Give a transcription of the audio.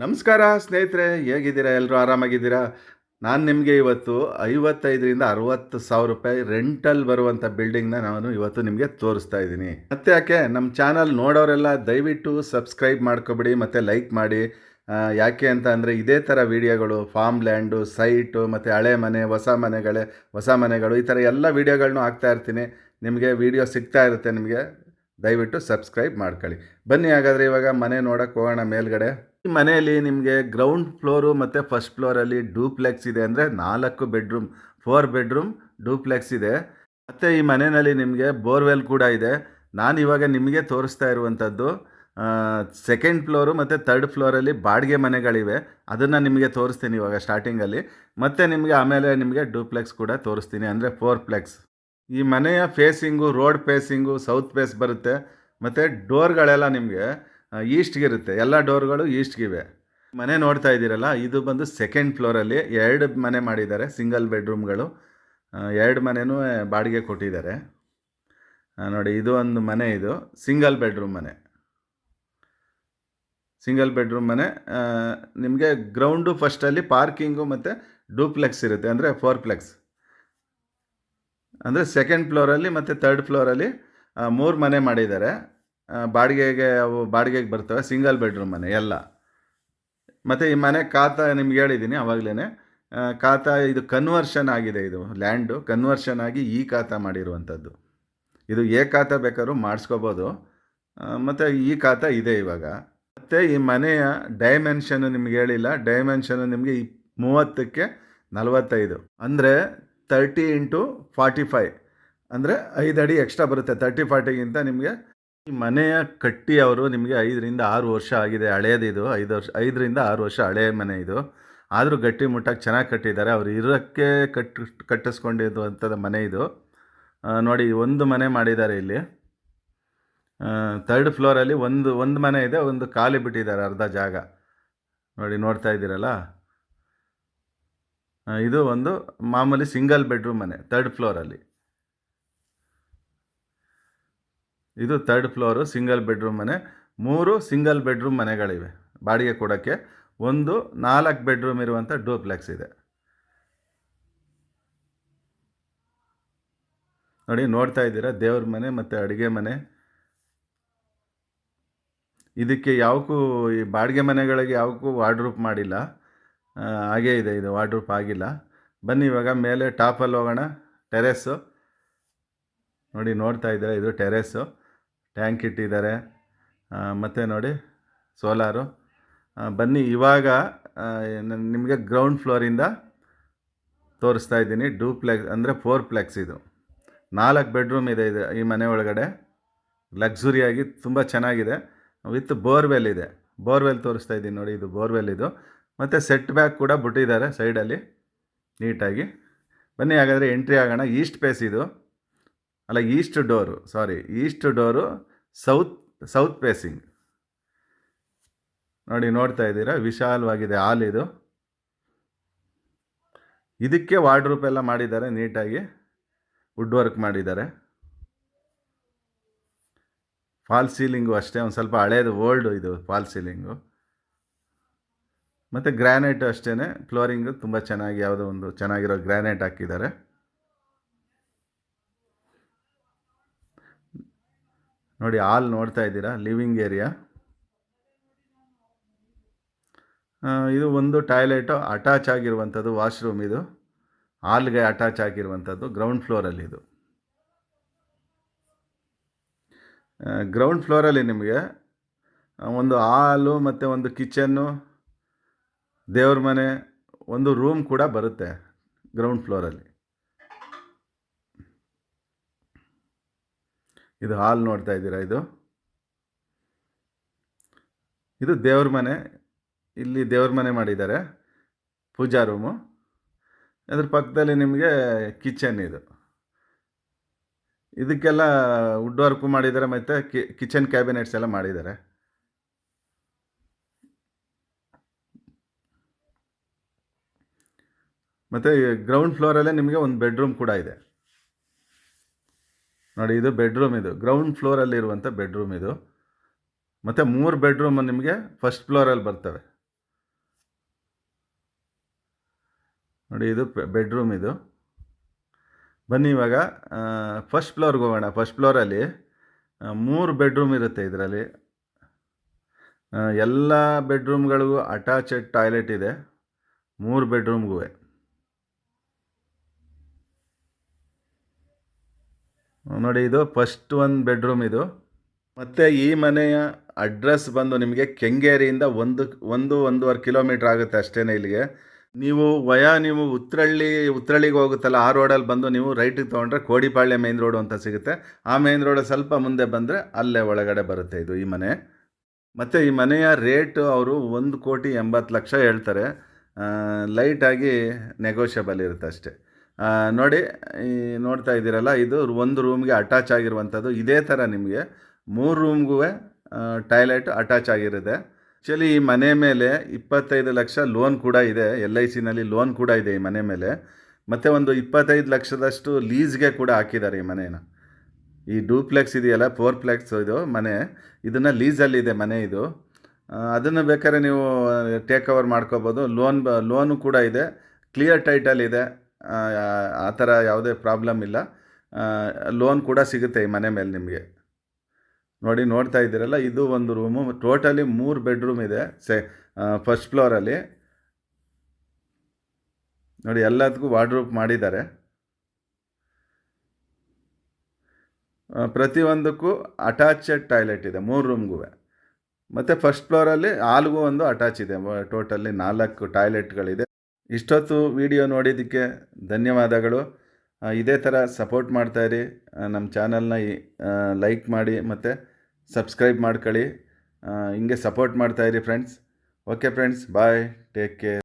ನಮಸ್ಕಾರ ಸ್ನೇಹಿತರೆ, ಹೇಗಿದ್ದೀರಾ? ಎಲ್ಲರೂ ಆರಾಮಾಗಿದ್ದೀರಾ? ನಾನು ನಿಮಗೆ ಇವತ್ತು 55ರಿಂದ 60,000 ರೂಪಾಯಿ ರೆಂಟಲ್ ಬರುವಂಥ ಬಿಲ್ಡಿಂಗ್ನ ನಾನು ಇವತ್ತು ನಿಮಗೆ ತೋರಿಸ್ತಾ ಇದ್ದೀನಿ. ಮತ್ತೆ ಯಾಕೆ ನಮ್ಮ ಚಾನಲ್ ನೋಡೋರೆಲ್ಲ ದಯವಿಟ್ಟು ಸಬ್ಸ್ಕ್ರೈಬ್ ಮಾಡ್ಕೊಬಿಡಿ ಮತ್ತು ಲೈಕ್ ಮಾಡಿ. ಯಾಕೆ ಅಂತ ಅಂದರೆ ಇದೇ ಥರ ವೀಡಿಯೋಗಳು, ಫಾರ್ಮ್ ಲ್ಯಾಂಡು, ಸೈಟು ಮತ್ತು ಹಳೆ ಮನೆ, ಹೊಸ ಮನೆಗಳು, ಈ ಥರ ಎಲ್ಲ ವೀಡಿಯೋಗಳನ್ನೂ ಹಾಕ್ತಾ ಇರ್ತೀನಿ. ನಿಮಗೆ ವೀಡಿಯೋ ಸಿಗ್ತಾ ಇರುತ್ತೆ. ನಿಮಗೆ ದಯವಿಟ್ಟು ಸಬ್ಸ್ಕ್ರೈಬ್ ಮಾಡ್ಕೊಳ್ಳಿ. ಬನ್ನಿ ಹಾಗಾದರೆ ಇವಾಗ ಮನೆ ನೋಡೋಕ್ಕೆ ಹೋಗೋಣ ಮೇಲ್ಗಡೆ. ಈ ಮನೆಯಲ್ಲಿ ನಿಮಗೆ ಗ್ರೌಂಡ್ ಫ್ಲೋರು ಮತ್ತು ಫಸ್ಟ್ ಫ್ಲೋರಲ್ಲಿ ಡೂಪ್ಲೆಕ್ಸ್ ಇದೆ. ಅಂದರೆ 4 ಬೆಡ್ರೂಮ್, 4 ಬೆಡ್ರೂಮ್ ಡೂಪ್ಲೆಕ್ಸ್ ಇದೆ. ಮತ್ತು ಈ ಮನೆಯಲ್ಲಿ ನಿಮಗೆ ಬೋರ್ವೆಲ್ ಕೂಡ ಇದೆ. ನಾನು ಇವಾಗ ನಿಮಗೆ ತೋರಿಸ್ತಾ ಇರುವಂಥದ್ದು ಸೆಕೆಂಡ್ ಫ್ಲೋರು ಮತ್ತು ಥರ್ಡ್ ಫ್ಲೋರಲ್ಲಿ ಬಾಡಿಗೆ ಮನೆಗಳಿವೆ. ಅದನ್ನು ನಿಮಗೆ ತೋರಿಸ್ತೀನಿ ಇವಾಗ ಸ್ಟಾರ್ಟಿಂಗಲ್ಲಿ. ಮತ್ತು ನಿಮಗೆ ಆಮೇಲೆ ನಿಮಗೆ ಡೂಪ್ಲೆಕ್ಸ್ ಕೂಡ ತೋರಿಸ್ತೀನಿ, ಅಂದರೆ 4 ಪ್ಲೆಕ್ಸ್. ಈ ಮನೆಯ facing, road facing south face ಬರುತ್ತೆ. ಮತ್ತು ಡೋರ್ಗಳೆಲ್ಲ ನಿಮಗೆ ಈಸ್ಟ್ಗಿರುತ್ತೆ. ಎಲ್ಲ ಡೋರ್ಗಳು ಈಸ್ಟ್ಗಿವೆ. ಮನೆ ನೋಡ್ತಾ ಇದ್ದೀರಲ್ಲ, ಇದು ಬಂದು ಸೆಕೆಂಡ್ ಫ್ಲೋರಲ್ಲಿ 2 ಮನೆ ಮಾಡಿದ್ದಾರೆ, ಸಿಂಗಲ್ ಬೆಡ್ರೂಮ್ಗಳು. 2 ಮನೆಯೂ ಬಾಡಿಗೆ ಕೊಟ್ಟಿದ್ದಾರೆ. ನೋಡಿ, ಇದು ಒಂದು ಮನೆ, ಇದು ಸಿಂಗಲ್ ಬೆಡ್ರೂಮ್ ಮನೆ. ನಿಮಗೆ ಗ್ರೌಂಡು ಫಸ್ಟಲ್ಲಿ ಪಾರ್ಕಿಂಗು ಮತ್ತು ಡೂಪ್ಲೆಕ್ಸ್ ಇರುತ್ತೆ, ಅಂದರೆ 4 ಪ್ಲೆಕ್ಸ್. ಅಂದರೆ ಸೆಕೆಂಡ್ ಫ್ಲೋರಲ್ಲಿ ಮತ್ತು ಥರ್ಡ್ ಫ್ಲೋರಲ್ಲಿ 3 ಮನೆ ಮಾಡಿದ್ದಾರೆ. ಬಾಡಿಗೆಗೆ ಬರ್ತವೆ, ಸಿಂಗಲ್ ಬೆಡ್ರೂಮ್ ಮನೆ ಎಲ್ಲ. ಮತ್ತು ಈ ಮನೆ ಖಾತಾ ನಿಮ್ಗೆ ಹೇಳಿದ್ದೀನಿ ಆವಾಗಲೇ. ಖಾತಾ ಇದು ಕನ್ವರ್ಷನ್ ಆಗಿದೆ. ಇದು ಲ್ಯಾಂಡು ಕನ್ವರ್ಷನ್ ಆಗಿ ಈ ಖಾತಾ ಮಾಡಿರುವಂಥದ್ದು. ಇದು ಖಾತಾ ಬೇಕಾದ್ರೂ ಮಾಡಿಸ್ಕೋಬೋದು. ಮತ್ತು ಈ ಖಾತಾ ಇದೆ ಇವಾಗ. ಮತ್ತು ಈ ಮನೆಯ ಡೈಮೆನ್ಷನ್ನು ನಿಮ್ಗೆ ಹೇಳಿಲ್ಲ. ಡೈಮೆನ್ಷನ್ನು ನಿಮಗೆ 30ಕ್ಕೆ 45, ಅಂದರೆ 30 × 45, ಅಂದರೆ 5 ಅಡಿ ಎಕ್ಸ್ಟ್ರಾ ಬರುತ್ತೆ. 30-40ಗಿಂತ ನಿಮಗೆ. ಈ ಮನೆಯ ಕಟ್ಟಿ ಅವರು ನಿಮಗೆ 5ರಿಂದ 6 ವರ್ಷ ಆಗಿದೆ. ಹಳೇದಿದು 5ರಿಂದ 6 ವರ್ಷ ಹಳೆಯ ಮನೆ ಇದು. ಆದರೂ ಗಟ್ಟಿ ಮುಟ್ಟಾಗಿ ಚೆನ್ನಾಗಿ ಕಟ್ಟಿದ್ದಾರೆ. ಅವರು ಇರೋಕ್ಕೆ ಕಟ್ಟಿಸ್ಕೊಂಡಿರುವಂಥದ್ದು ಮನೆ ಇದು. ನೋಡಿ, ಒಂದು ಮನೆ ಮಾಡಿದ್ದಾರೆ ಇಲ್ಲಿ. ಥರ್ಡ್ ಫ್ಲೋರಲ್ಲಿ ಒಂದು ಮನೆ ಇದೆ, ಒಂದು ಖಾಲಿ ಬಿಟ್ಟಿದ್ದಾರೆ, ಅರ್ಧ ಜಾಗ. ನೋಡ್ತಾ ಇದ್ದೀರಲ್ಲ, ಇದು ಒಂದು ಮಾಮೂಲಿ ಸಿಂಗಲ್ ಬೆಡ್ರೂಮ್ ಮನೆ ಥರ್ಡ್ ಫ್ಲೋರಲ್ಲಿ. ಇದು ಥರ್ಡ್ ಫ್ಲೋರು ಸಿಂಗಲ್ ಬೆಡ್ರೂಮ್ ಮನೆ. 3 ಸಿಂಗಲ್ ಬೆಡ್ರೂಮ್ ಮನೆಗಳಿವೆ ಬಾಡಿಗೆ ಕೊಡೋಕ್ಕೆ. 4 ಬೆಡ್ರೂಮ್ ಇರುವಂಥ ಡೂಪ್ಲೆಕ್ಸ್ ಇದೆ. ನೋಡಿ, ನೋಡ್ತಾ ಇದ್ದೀರಾ, ದೇವ್ರ ಮನೆ ಮತ್ತು ಅಡುಗೆ ಮನೆ. ಇದಕ್ಕೆ ಯಾವಕ್ಕೂ, ಈ ಬಾಡಿಗೆ ಮನೆಗಳಿಗೆ ಯಾವಕ್ಕೂ ವಾರ್ಡ್ರೂಪ್ ಮಾಡಿಲ್ಲ, ಹಾಗೇ ಇದೆ. ಇದು ವಾರ್ಡ್ರೂಪ್ ಆಗಿಲ್ಲ. ಬನ್ನಿ ಇವಾಗ ಮೇಲೆ ಟಾಪಲ್ಲಿ ಹೋಗೋಣ. ಟೆರೆಸ್ಸು ನೋಡಿ, ನೋಡ್ತಾ ಇದ್ದೀರಾ, ಇದು ಟೆರೆಸ್ಸು. ಟ್ಯಾಂಕ್ ಇಟ್ಟಿದ್ದಾರೆ. ಮತ್ತು ನೋಡಿ, ಸೋಲಾರು. ಬನ್ನಿ ಇವಾಗ ನಿಮಗೆ ಗ್ರೌಂಡ್ ಫ್ಲೋರಿಂದ ತೋರಿಸ್ತಾ ಇದ್ದೀನಿ. ಡೂಪ್ಲೆಕ್ಸ್ ಅಂದರೆ 4 ಪ್ಲೆಕ್ಸ್. ಇದು 4 ಬೆಡ್ರೂಮ್ ಇದೆ. ಇದು ಈ ಮನೆ ಒಳಗಡೆ ಲಕ್ಸುರಿಯಾಗಿ ತುಂಬ ಚೆನ್ನಾಗಿದೆ. ವಿತ್ ಬೋರ್ವೆಲ್ ಇದೆ. ಬೋರ್ವೆಲ್ ತೋರಿಸ್ತಾ ಇದ್ದೀನಿ ನೋಡಿ, ಇದು ಬೋರ್ವೆಲ್ ಇದು. ಮತ್ತು ಸೆಟ್ ಬ್ಯಾಕ್ ಕೂಡ ಬಿಟ್ಟಿದ್ದಾರೆ ಸೈಡಲ್ಲಿ ನೀಟಾಗಿ. ಬನ್ನಿ ಹಾಗಾದರೆ ಎಂಟ್ರಿ ಆಗೋಣ. ಈಸ್ಟ್ ಫೇಸ್ ಇದು, ಅಲ್ಲ, ಈಸ್ಟ್ ಡೋರು ಸೌತ್ ಫೇಸಿಂಗ್. ನೋಡಿ, ನೋಡ್ತಾ ಇದ್ದೀರಾ, ವಿಶಾಲವಾಗಿದೆ ಹಾಲ್ ಇದು. ಇದಕ್ಕೆ ವಾರ್ಡ್ರೂಪ್ ಎಲ್ಲ ಮಾಡಿದ್ದಾರೆ ನೀಟಾಗಿ, ವುಡ್ ವರ್ಕ್ ಮಾಡಿದ್ದಾರೆ. ಫಾಲ್ ಸೀಲಿಂಗು ಅಷ್ಟೇ, ಒಂದು ಸ್ವಲ್ಪ ಹಳೇದು, ಓಲ್ಡು ಇದು ಫಾಲ್ ಸೀಲಿಂಗು. ಮತ್ತು ಗ್ರ್ಯಾನೈಟ್ ಅಷ್ಟೇ. ಫ್ಲೋರಿಂಗು ತುಂಬ ಚೆನ್ನಾಗಿ, ಯಾವುದೋ ಒಂದು ಚೆನ್ನಾಗಿರೋ ಗ್ರ್ಯಾನೈಟ್ ಹಾಕಿದ್ದಾರೆ. ನೋಡಿ, ಹಾಲ್ ನೋಡ್ತಾ ಇದ್ದೀರಾ, ಲಿವಿಂಗ್ ಏರಿಯಾ. ಇದು ಒಂದು ಟಾಯ್ಲೆಟು ಅಟ್ಯಾಚ್ ಆಗಿರುವಂಥದ್ದು, ವಾಶ್ರೂಮ್ ಇದು. ಹಾಲ್ಗೆ ಅಟ್ಯಾಚ್ ಆಗಿರುವಂಥದ್ದು ಗ್ರೌಂಡ್ ಫ್ಲೋರಲ್ಲಿ. ಇದು ಗ್ರೌಂಡ್ ಫ್ಲೋರಲ್ಲಿ ನಿಮಗೆ ಒಂದು ಹಾಲು ಮತ್ತು ಒಂದು ಕಿಚನ್ನು, ದೇವ್ರ ಮನೆ, ಒಂದು ರೂಮ್ ಕೂಡ ಬರುತ್ತೆ ಗ್ರೌಂಡ್ ಫ್ಲೋರಲ್ಲಿ. ಇದು ಹಾಲ್ ನೋಡ್ತಾ ಇದ್ದೀರಾ, ಇದು ದೇವ್ರ ಮನೆ. ಇಲ್ಲಿ ದೇವ್ರ ಮನೆ ಮಾಡಿದ್ದಾರೆ, ಪೂಜಾ ರೂಮು. ಅದ್ರ ಪಕ್ಕದಲ್ಲಿ ನಿಮಗೆ ಕಿಚನ್. ಇದಕ್ಕೆಲ್ಲ ವುಡ್ ವರ್ಕು ಮಾಡಿದ್ದಾರೆ, ಮತ್ತು ಕಿಚನ್ ಕ್ಯಾಬಿನೆಟ್ಸ್ ಎಲ್ಲ ಮಾಡಿದ್ದಾರೆ. ಮತ್ತು ಗ್ರೌಂಡ್ ಫ್ಲೋರಲ್ಲೇ ನಿಮಗೆ ಒಂದು ಬೆಡ್ರೂಮ್ ಕೂಡ ಇದೆ. ನೋಡಿ, ಇದು ಬೆಡ್ರೂಮ್. ಇದು ಗ್ರೌಂಡ್ ಫ್ಲೋರಲ್ಲಿರುವಂಥ ಬೆಡ್ರೂಮ್ ಇದು. ಮತ್ತು 3 ಬೆಡ್ರೂಮ್ ನಿಮಗೆ ಫಸ್ಟ್ ಫ್ಲೋರಲ್ಲಿ ಬರ್ತವೆ. ನೋಡಿ ಇದು ಬೆಡ್ರೂಮ್ ಇದು. ಬನ್ನಿ ಇವಾಗ ಫಸ್ಟ್ ಫ್ಲೋರ್ಗೆ ಹೋಗೋಣ. ಫಸ್ಟ್ ಫ್ಲೋರಲ್ಲಿ 3 ಬೆಡ್ರೂಮ್ ಇರುತ್ತೆ ಇದರಲ್ಲಿ. ಎಲ್ಲ ಬೆಡ್ರೂಮ್ಗಳಿಗೂ ಅಟ್ಯಾಚೆಡ್ ಟಾಯ್ಲೆಟ್ ಇದೆ 3 ಬೆಡ್ರೂಮ್ಗೂ. ನೋಡಿ ಇದು ಫಸ್ಟ್ ಒಂದು ಬೆಡ್ರೂಮ್ ಇದು. ಮತ್ತು ಈ ಮನೆಯ ಅಡ್ರೆಸ್ ಬಂದು ನಿಮಗೆ ಕೆಂಗೇರಿಯಿಂದ 1-1.5 ಕಿಲೋಮೀಟ್ರ್ ಆಗುತ್ತೆ ಅಷ್ಟೇ ಇಲ್ಲಿಗೆ. ನೀವು ಉತ್ರಳ್ಳಿಗೆ ಹೋಗುತ್ತಲ್ಲ, ಆ ರೋಡಲ್ಲಿ ಬಂದು ನೀವು ರೈಟಿಗೆ ತೊಗೊಂಡ್ರೆ ಕೋಡಿಪಾಳ್ಯ ಮೇನ್ ರೋಡು ಅಂತ ಸಿಗುತ್ತೆ. ಆ ಮೇನ್ ರೋಡ್ ಸ್ವಲ್ಪ ಮುಂದೆ ಬಂದರೆ ಅಲ್ಲೇ ಒಳಗಡೆ ಬರುತ್ತೆ ಇದು ಈ ಮನೆ. ಮತ್ತು ಈ ಮನೆಯ ರೇಟು ಅವರು 1,80,00,000 ಹೇಳ್ತಾರೆ. ಲೈಟಾಗಿ ನೆಗೋಷಿಯಬಲ್ ಇರುತ್ತೆ ಅಷ್ಟೇ. ನೋಡಿ, ನೋಡ್ತಾ ಇದ್ದೀರಲ್ಲ, ಇದು ಒಂದು ರೂಮ್ಗೆ ಅಟ್ಯಾಚ್ ಆಗಿರುವಂಥದ್ದು. ಇದೇ ಥರ ನಿಮಗೆ 3 ರೂಮ್ಗೂ ಟಾಯ್ಲೆಟ್ ಅಟ್ಯಾಚ್ ಆಗಿರುತ್ತೆ. ಆ್ಯಕ್ಚುಲಿ ಈ ಮನೆ ಮೇಲೆ 25 ಲಕ್ಷ ಲೋನ್ ಕೂಡ ಇದೆ, LICನಲ್ಲಿ ಲೋನ್ ಕೂಡ ಇದೆ ಈ ಮನೆ ಮೇಲೆ. ಮತ್ತು ಒಂದು 25 ಲಕ್ಷದಷ್ಟು ಲೀಸ್ಗೆ ಕೂಡ ಹಾಕಿದ್ದಾರೆ ಈ ಮನೇನ. ಈ ಡೂಪ್ಲೆಕ್ಸ್ ಇದೆಯಲ್ಲ, 4 ಪ್ಲೆಕ್ಸ್ ಇದು ಮನೆ, ಇದನ್ನು ಲೀಸಲ್ಲಿದೆ ಮನೆ ಇದು. ಅದನ್ನು ಬೇಕಾದ್ರೆ ನೀವು ಟೇಕ್ ಓವರ್ ಮಾಡ್ಕೋಬೋದು. ಲೋನು ಕೂಡ ಇದೆ, ಕ್ಲಿಯರ್ ಟೈಟಲ್ ಇದೆ, ಆ ಥರ ಯಾವುದೇ ಪ್ರಾಬ್ಲಮ್ ಇಲ್ಲ. ಲೋನ್ ಕೂಡ ಸಿಗುತ್ತೆ ಈ ಮನೆ ಮೇಲೆ ನಿಮಗೆ. ನೋಡ್ತಾ ಇದ್ದೀರಲ್ಲ, ಇದು ಒಂದು ರೂಮು. ಟೋಟಲಿ 3 ಬೆಡ್ರೂಮ್ ಇದೆ ಫಸ್ಟ್ ಫ್ಲೋರಲ್ಲಿ. ನೋಡಿ, ಎಲ್ಲದಕ್ಕೂ ವಾರ್ಡ್ರೋಬ್ ಮಾಡಿದ್ದಾರೆ. ಪ್ರತಿಯೊಂದಕ್ಕೂ ಅಟ್ಯಾಚೆಡ್ ಟಾಯ್ಲೆಟ್ ಇದೆ 3 ರೂಮ್ಗೂ. ಮತ್ತು ಫಸ್ಟ್ ಫ್ಲೋರಲ್ಲಿ ಹಾಲ್ಗೂ ಒಂದು ಅಟ್ಯಾಚ್ ಇದೆ. ಟೋಟಲಿ 4 ಟಾಯ್ಲೆಟ್ಗಳಿದೆ. ಇಷ್ಟೊತ್ತು ವಿಡಿಯೋ ನೋಡಿದ್ದಕ್ಕೆ ಧನ್ಯವಾದಗಳು. ಇದೇ ಥರ ಸಪೋರ್ಟ್ ಮಾಡ್ತಾಯಿರಿ. ನಮ್ಮ ಚಾನಲ್ನ ಲೈಕ್ ಮಾಡಿ ಮತ್ತು ಸಬ್ಸ್ಕ್ರೈಬ್ ಮಾಡ್ಕೊಳ್ಳಿ. ಹಿಂಗೆ ಸಪೋರ್ಟ್ ಮಾಡ್ತಾಯಿರಿ ಫ್ರೆಂಡ್ಸ್. ಓಕೆ ಫ್ರೆಂಡ್ಸ್, ಬಾಯ್, ಟೇಕ್ ಕೇರ್.